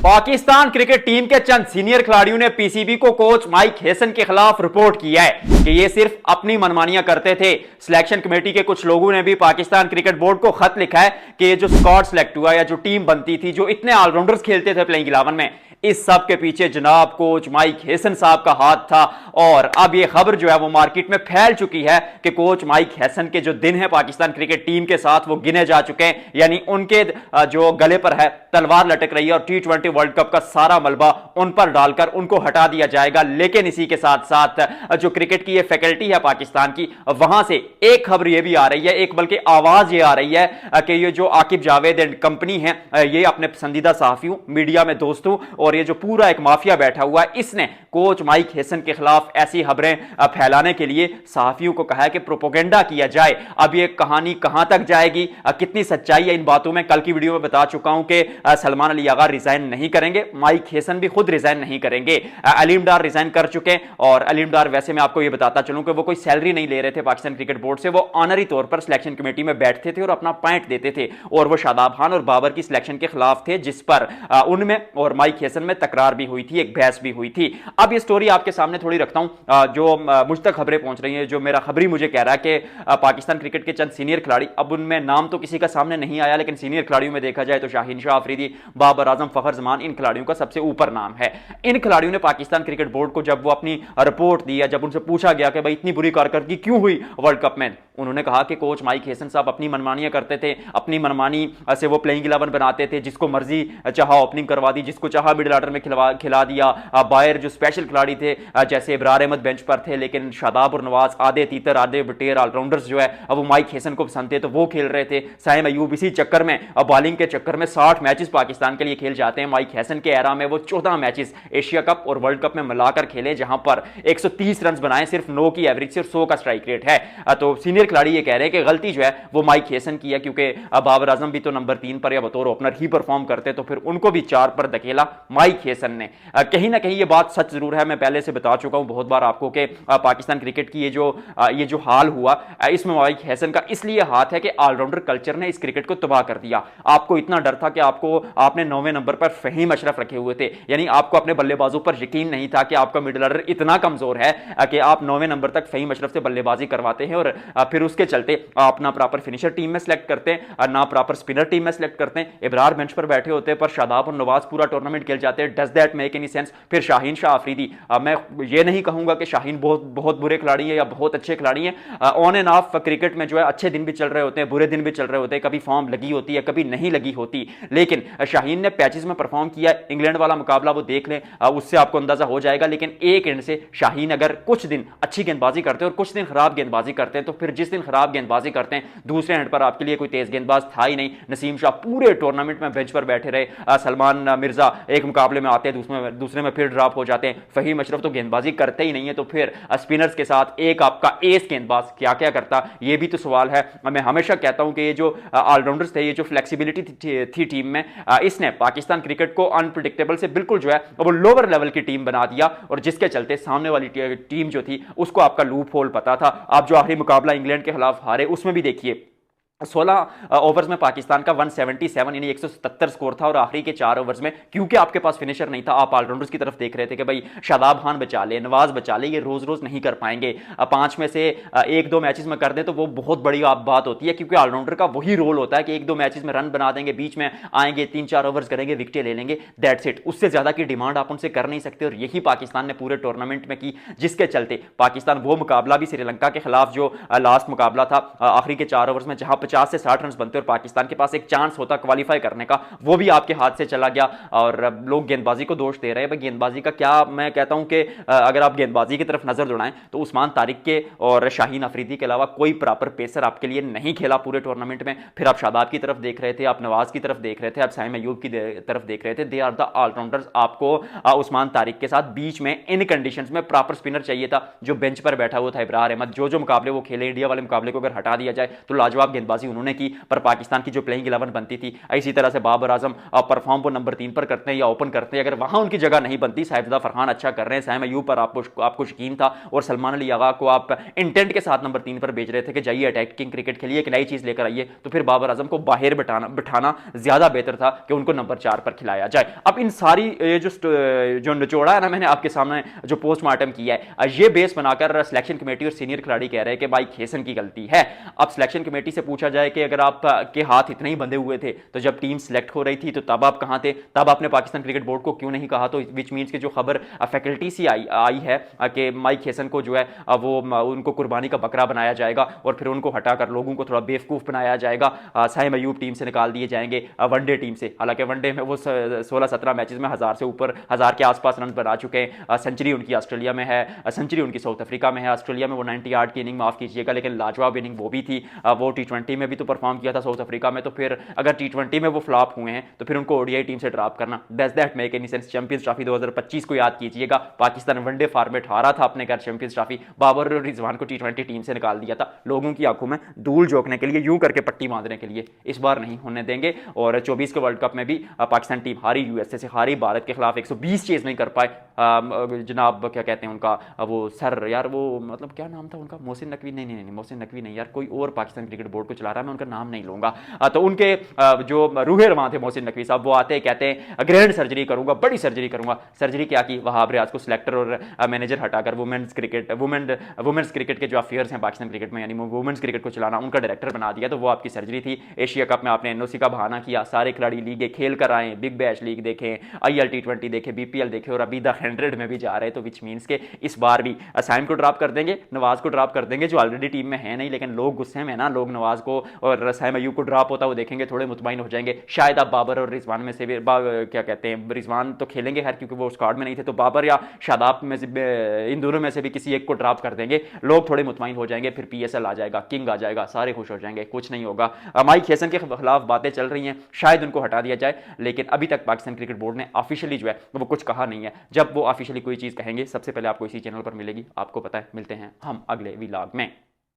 Pakistan cricket team के चंद senior खिलाड़ियों ने पीसीबी को कोच माइक हेसन के खिलाफ रिपोर्ट किया है कि ये सिर्फ अपनी मनमानियां करते थे। सिलेक्शन कमेटी के कुछ लोगों ने भी पाकिस्तान क्रिकेट बोर्ड को खत लिखा है कि ये जो स्क्वाड सिलेक्ट हुआ या जो टीम बनती थी, जो इतने ऑलराउंडर्स खेलते थे प्लेइंग 11 में, इस सब के पीछे जनाब कोच माइक हेसन साहब का हाथ था। और अब ये खबर जो है वो मार्केट में फैल चुकी है कि कोच माइक हेसन के जो दिन है पाकिस्तान क्रिकेट टीम के साथ वो गिने जा चुके हैं, यानी उनके जो गले पर है तलवार लटक रही है और T20 वर्ल्ड कप का सारा मलबा उन पर डालकर उनको हटा दिया जाएगा। लेकिन इसी के साथ साथ जो क्रिकेट की ये फैकल्टी है पाकिस्तान की, वहां से एक खबर ये भी आ रही है, एक बल्कि आवाज ये आ रही है कि ये जो आकिब जावेद एंड कंपनी है, ये अपने पसंदीदा सहाफियों, मीडिया में दोस्तों और ये जो पूरा एक माफिया बैठा हुआ है, इसने कोच माइक हेसन के खिलाफ ऐसी खबरें फैलाने के लिए सहाफियों को कहा है कि प्रोपोगेंडा किया जाए। अब ये कहानी कहां तक जाएगी, कितनी सच्चाई है इन बातों में, कल की वीडियो में बता चुका हूं कि सलमान अली आगा रिजाइन नहीं करेंगे, माइक हेसन भी खुद रिजाइन नहीं करेंगे, अलीम डार रिजाइन कर चुके हैं। और अलीम डार वैसे मैं आपको ये बताता चलूं कि वो कोई सैलरी नहीं ले रहे थे पाकिस्तान क्रिकेट बोर्ड से, वो ऑनरी तौर पर सिलेक्शन कमेटी में बैठते थे और अपना पॉइंट देते थे। और वो शादाब खान और बाबर की सिलेक्शन के खिलाफ थे, जिस पर उनमें और माइक हेसन में तकरार भी हुई थी, एक बहस भी हुई थी। अब ये स्टोरी आपके सामने थोड़ी रखता हूं, जो मुझ तक खबरें पहुंच रही हैं, जो मेरा खबरी मुझे कह रहा है कि पाकिस्तान क्रिकेट के चंद सीनियर खिलाड़ी, अब उनमें नाम तो किसी का सामने नहीं आया, लेकिन सीनियर खिलाड़ियों में देखा जाए तो शाहीन शाह अफरीदी, बाबर आजम, फखर जमान, इन खिलाड़ियों का सबसे ऊपर नाम है। इन खिलाड़ियों ने पाकिस्तान क्रिकेट बोर्ड को जब वो अपनी रिपोर्ट दी, जब उनसे पूछा गया कि भाई इतनी बुरी कारकर्दगी क्यों हुई वर्ल्ड कप में, उन्होंने कहा कि कोच माइक हेसन साहब अपनी मनमानियां करते थे, अपनी मनमानी से वो प्लेइंग 11 बनाते थे, जिसको मर्जी चाहा ओपनिंग करवा दी, जिसको चाहा मिडिल ऑर्डर में खिला दिया। बायर जो स्पेशल खिलाड़ी थे जैसे इब्रार अहमद बेंच पर थे, लेकिन शादाब और नवाज आधे तीतर आधे बटेर ऑलराउंडर्स जो है अब वो माइक हेसन को पसंद थे तो वो खेल रहे थे। साइम अयूब इसी चक्कर में, बॉलिंग के चक्कर में 60 मैचेस पाकिस्तान के लिए खेल जाते हैं। माइक हेसन के एरा में वो 14 मैचेस एशिया कप और वर्ल्ड कप में मिलाकर खेले, जहां पर 130 रन बनाए सिर्फ 9 की एवरेज से और 100 का स्ट्राइक रेट है। तो सीनियर खिलाड़ी ये कह रहे हैं कि गलती जो है वो माइक हेसन की है, क्योंकि बाबर आजम भी तो नंबर 3 पर या बतौर ओपनर ही परफॉर्म करते, तो फिर उनको भी 4 पर धकेला माइक हेसन ने। कहीं ना कहीं ये बात सच जरूर है, मैं पहले से बता चुका हूं बहुत बार आपको कि पाकिस्तान क्रिकेट की ये जो हाल हुआ, इसमें माइक हेसन का इसलिए हाथ है कि ऑलराउंडर कल्चर ने इस क्रिकेट को तबाह कर दिया। आपको इतना डर था कि आपने 9वें नंबर पर फहीम अशरफ रखे हुए थे, यानी आपको अपने बल्लेबाजों पर यकीन नहीं था कि आपका मिडिल ऑर्डर इतना कमजोर है कि आप 9वें नंबर तक फहीम अशरफ से बल्लेबाजी करवाते हैं और फिर उसके चलते आप ना प्रॉपर फिनिशर टीम में सेलेक्ट करते हैं, ना प्रॉपर स्पिनर टीम में सेलेक्ट करते हैं। इब्रार बेंच पर बैठे होते हैं पर शादाब और नवाज पूरा टूर्नामेंट खेल जाते हैं। Does that make any sense? फिर शाहीन शाह अफरीदी, मैं ये नहीं कहूंगा कि शाहीन बहुत बुरे खिलाड़ी है या बहुत अच्छे खिलाड़ी हैं, ऑन एंड ऑफ क्रिकेट में जो है अच्छे दिन भी चल रहे होते हैं, बुरे दिन भी चल रहे होते हैं, कभी फॉर्म लगी होती है, कभी नहीं लगी होती, लेकिन शाहीन ने पैचेस में परफॉर्म किया। इंग्लैंड वाला मुकाबला वो देख लें, उससे आपको अंदाजा हो जाएगा। लेकिन एक एंड से शाहीन अगर कुछ दिन अच्छी गेंदबाजी करते हैं और कुछ दिन खराब गेंदबाजी करते हैं, तो फिर जिस दिन खराब गेंदबाजी करते हैं दूसरे एंड पर आपके लिए कोई तेज गेंदबाज था ही नहीं। नसीम शाह पूरे टूर्नामेंट में बेंच पर बैठे रहे, सलमान मिर्जा एक मुकाबले में आते हैं, दूसरे में फिर ड्रॉप हो जाते हैं, फहीम अशरफ तो गेंदबाजी करते ही नहीं है, तो फिर स्पिनर्स के साथ एक आपका एस गेंदबाज क्या क्या करता, ये भी तो सवाल है। मैं हमेशा कहता हूं कि ये जो ऑलराउंडर्स थे, ये जो फ्लेक्सिबिलिटी थी टीम में, इसने पाकिस्तान क्रिकेट को अनप्रिडिक्टेबल से बिल्कुल जो है वो लोअर लेवल की टीम बना दिया, और जिसके चलते सामने वाली टीम जो थी उसको आपका लूप होल पता था। आप जो आखिरी मुकाबला इंग्लैंड के खिलाफ हारे, उसमें भी देखिए 16 ओवर्स में पाकिस्तान का 177 यानी 177 स्कोर था, और आखिरी के 4 ओवर्स में क्योंकि आपके पास फिनिशर नहीं था, आप ऑलराउंडर्स की तरफ देख रहे थे कि भाई शादाब खान बचा ले, नवाज बचा ले, ये रोज रोज नहीं कर पाएंगे। 5 में से 1-2 मैचेस में कर दें तो वो बहुत बड़ी बात होती है, क्योंकि ऑलराउंडर का वही रोल होता है कि 1-2 मैचेस में रन बना देंगे, बीच में आएंगे, 3-4 ओवर्स करेंगे, विकेटें ले लेंगे, दैट्स इट। उससे ज्यादा की डिमांड आप उनसे कर नहीं सकते, और यही पाकिस्तान ने पूरे टूर्नामेंट में की, जिसके चलते पाकिस्तान वो मुकाबला भी श्रीलंका के खिलाफ जो लास्ट मुकाबला था आखिरी के 4 ओवर्स में, जहां 50 से 60 रन बनते और पाकिस्तान के पास एक चांस होता क्वालिफाई करने का, वो भी आपके हाथ से चला गया। और लोग गेंदबाजी को दोष दे रहे हैं, भाई गेंदबाजी का क्या, मैं कहता हूं कि अगर आप गेंदबाजी की तरफ नजर दौड़ाएं तो उस्मान तारिक के और शाहीन अफरीदी के अलावा कोई प्रॉपर पेसर आपके लिए नहीं खेला पूरे टूर्नामेंट में। फिर आप शादाब की तरफ देख रहे थे, आप नवाज की तरफ देख रहे थे, आप साइम अयूब की तरफ देख रहे थे, दे आर द ऑलराउंडर्स। आपको उस्मान तारिक के साथ बीच में इन कंडीशंस में प्रॉपर स्पिनर चाहिए था, जो बेंच पर बैठा हुआ था इब्रार अहमद। जो मुकाबले वो खेले, इंडिया वाले मुकाबले को अगर हटा दिया जाए तो लाजवाब गेंदबाजी गेंदबाजी उन्होंने की, पर पाकिस्तान की जो प्लेइंग 11 बनती थी, इसी तरह से बाबर आजम परफॉर्म वो नंबर 3 पर करते हैं या ओपन करते हैं, अगर वहां उनकी जगह नहीं बनती, साहिबजादा फरहान अच्छा कर रहे हैं, सैम अयूब पर आपको यकीन था और सलमान अली आगा को आप इंटेंट के साथ नंबर 3 पर भेज रहे थे कि जाइए अटैकिंग क्रिकेट खेलिए, एक नई चीज लेकर आइए, तो फिर बाबर आजम को बाहर बिठाना ज्यादा बेहतर था कि उनको नंबर 4 पर खिलाया जाए। अब इन सारी जो निचोड़ा है ना, मैंने आपके सामने जो पोस्टमार्टम किया है, ये बेस बनाकर सिलेक्शन कमेटी और सीनियर खिलाड़ी कह रहे हैं कि भाई खेसन की गलती है। अब सिलेक्शन कमेटी से पूछा जाए कि अगर आप के हाथ इतने ही बंधे हुए थे तो जब टीम सिलेक्ट हो रही थी तो तब आप कहां थे, तब आपने पाकिस्तान क्रिकेट बोर्ड को क्यों नहीं कहा? तो विच मीन्स की जो खबर फैकल्टी से आई है कि माइक हेसन को जो है वो उनको कुर्बानी का बकरा बनाया जाएगा और फिर उनको हटाकर लोगों को थोड़ा बेवकूफ बनाया जाएगा, साहिम अयूब टीम से निकाल दिए जाएंगे वनडे टीम से। हालांकि वनडे में वो 16-17 मैचेस में 1000 से ऊपर, 1000 के आसपास रन बना चुके हैं। सेंचुरी उनकी ऑस्ट्रेलिया में है, सेंचुरी उनकी साउथ अफ्रीका में है। ऑस्ट्रेलिया में वो 98 की इनिंग माफ कीजिएगा, लेकिन लाजवाब इनिंग वो भी थी। वो T20 में भी तो परफॉर्म किया था साउथ अफ्रीका में, तो फिर अगर T20 में वो फ्लॉप हुए हैं तो फिर उनको ओडीआई टीम से ड्रॉप करना, does that make any sense? Champions trophy 2025 को याद कीजिएगा, पाकिस्तान वनडे फॉर्मेट हारा था अपने घर चैंपियंस ट्रॉफी, बाबर और रिजवान को T20 टीम से निकाल दिया था, लोगों की आंखों में धूल झोंकने के लिए, यूं करके पट्टी बांधने के लिए। इस बार नहीं होने देंगे। और 24 के वर्ल्ड कप में भी पाकिस्तान टीम हारी, यूएसए से हारी, भारत के खिलाफ 120 चेज नहीं कर पाए। जनाब क्या कहते हैं उनका वो सर, यार वो मतलब क्या नाम था उनका, मोहसिन नकवी, नहीं मोहसिन नकवी नहीं यार, कोई और पाकिस्तान क्रिकेट बोर्ड को चला रहा है, मैं उनका नाम नहीं लूंगा। तो उनके जो रूहे रवां थे मोहसिन नकवी साहब, वो आते कहते हैं ग्रैंड सर्जरी करूंगा, बड़ी सर्जरी करूंगा। सर्जरी क्या की? वहाब रियाज को सिलेक्टर और मैनेजर हटाकर वुमेन्स क्रिकेट के जो अफेयर्स हैं पाकिस्तान क्रिकेट में, यानी वुमेन्स क्रिकेट को चलाना, उनका डायरेक्टर बना दिया। तो वो आपकी सर्जरी थी। एशिया कप में आपने एनओसी का बहाना किया, सारे खिलाड़ी लीगें खेल कर आए, बिग बैश लीग देखें, IL T20 देखे, BPL देखे, और अभी द 100 में भी जा रहे। तो विच मीन्स के इस बार भी साइम को ड्रॉप कर देंगे, नवाज को ड्रॉप कर देंगे, जो ऑलरेडी टीम में है नहीं, लेकिन लोग गुस्से में ना, लोग नवाज को और साइम अयूब को ड्रॉप होता वो देखेंगे, थोड़े मुतमईन हो जाएंगे। शायद आप बाबर और रिजवान में से भी क्या कहते हैं, रिजवान तो खेलेंगे खैर क्योंकि वो स्क्वाड में नहीं थे, तो बाबर या शादाब में से, इन दोनों में से भी किसी एक को ड्रॉप कर देंगे, लोग थोड़े मुतमईन हो जाएंगे, फिर PSL आ जाएगा, किंग आ जाएगा, सारे खुश हो जाएंगे, कुछ नहीं होगा। माइक हेसन के खिलाफ बातें चल रही हैं, शायद उनको हटा दिया जाए, लेकिन अभी तक पाकिस्तान क्रिकेट बोर्ड ने ऑफिशियली जो है वो कुछ कहा नहीं है। जब वो ऑफिशियली कोई चीज कहेंगे सबसे पहले आपको इसी चैनल पर मिलेगी। आपको पता है, मिलते हैं हम अगले व्लॉग में।